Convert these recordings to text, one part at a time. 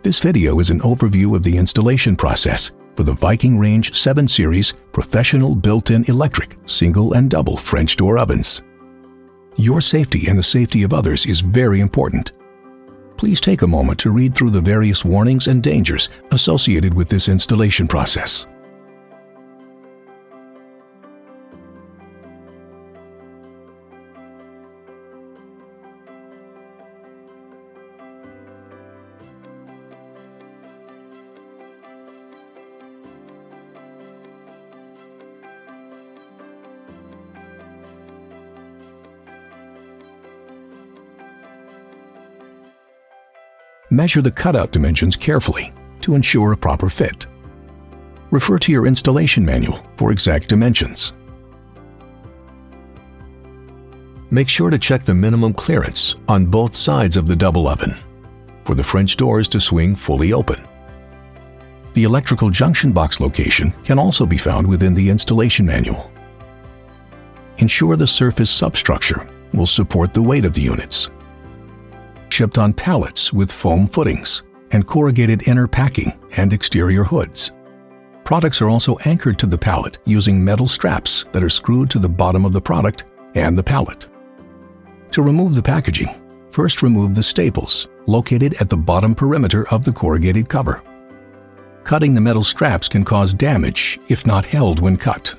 This video is an overview of the installation process for the Viking Range 7 Series professional built-in electric single and double French door ovens. Your safety and the safety of others is very important. Please take a moment to read through the various warnings and dangers associated with this installation process. Measure the cutout dimensions carefully to ensure a proper fit. Refer to your installation manual for exact dimensions. Make sure to check the minimum clearance on both sides of the double oven for the French doors to swing fully open. The electrical junction box location can also be found within the installation manual. Ensure the surface substructure will support the weight of the units. Shipped on pallets with foam footings and corrugated inner packing and exterior hoods. Products are also anchored to the pallet using metal straps that are screwed to the bottom of the product and the pallet. To remove the packaging, first remove the staples located at the bottom perimeter of the corrugated cover. Cutting the metal straps can cause damage if not held when cut.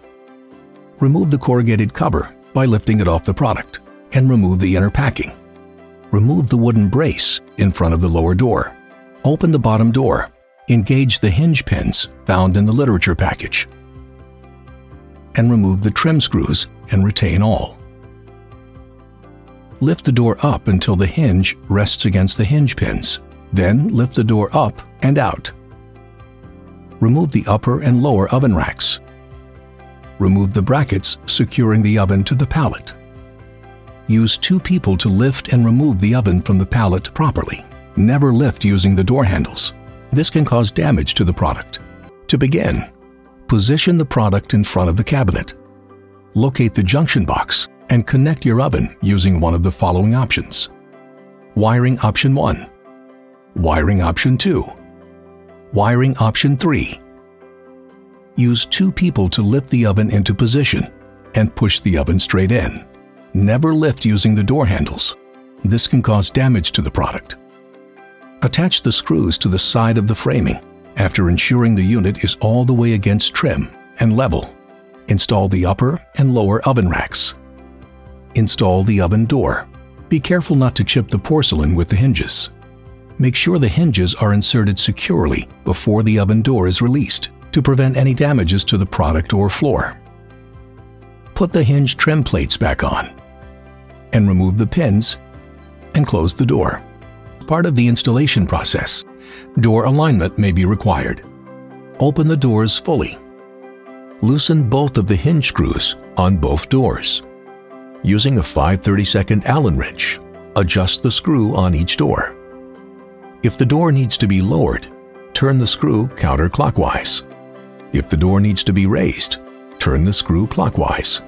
Remove the corrugated cover by lifting it off the product and remove the inner packing. Remove the wooden brace in front of the lower door. Open the bottom door. Engage the hinge pins found in the literature package. And remove the trim screws and retain all. Lift the door up until the hinge rests against the hinge pins. Then lift the door up and out. Remove the upper and lower oven racks. Remove the brackets securing the oven to the pallet. Use 2 people to lift and remove the oven from the pallet properly. Never lift using the door handles. This can cause damage to the product. To begin, position the product in front of the cabinet. Locate the junction box and connect your oven using one of the following options. Wiring option 1, wiring option 2, wiring option 3. Use 2 people to lift the oven into position and push the oven straight in. Never lift using the door handles. This can cause damage to the product. Attach the screws to the side of the framing after ensuring the unit is all the way against trim and level. Install the upper and lower oven racks. Install the oven door. Be careful not to chip the porcelain with the hinges. Make sure the hinges are inserted securely before the oven door is released to prevent any damages to the product or floor. Put the hinge trim plates back on and remove the pins and close the door. Part of the installation process, door alignment may be required. Open the doors fully. Loosen both of the hinge screws on both doors. Using a 5/32 Allen wrench, adjust the screw on each door. If the door needs to be lowered, turn the screw counterclockwise. If the door needs to be raised, turn the screw clockwise.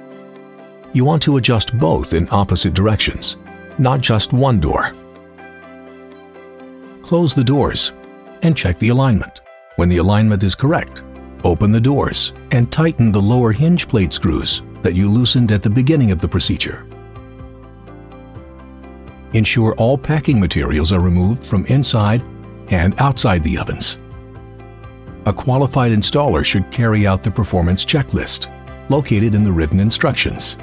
You want to adjust both in opposite directions, not just one door. Close the doors and check the alignment. When the alignment is correct, open the doors and tighten the lower hinge plate screws that you loosened at the beginning of the procedure. Ensure all packing materials are removed from inside and outside the ovens. A qualified installer should carry out the performance checklist located in the written instructions.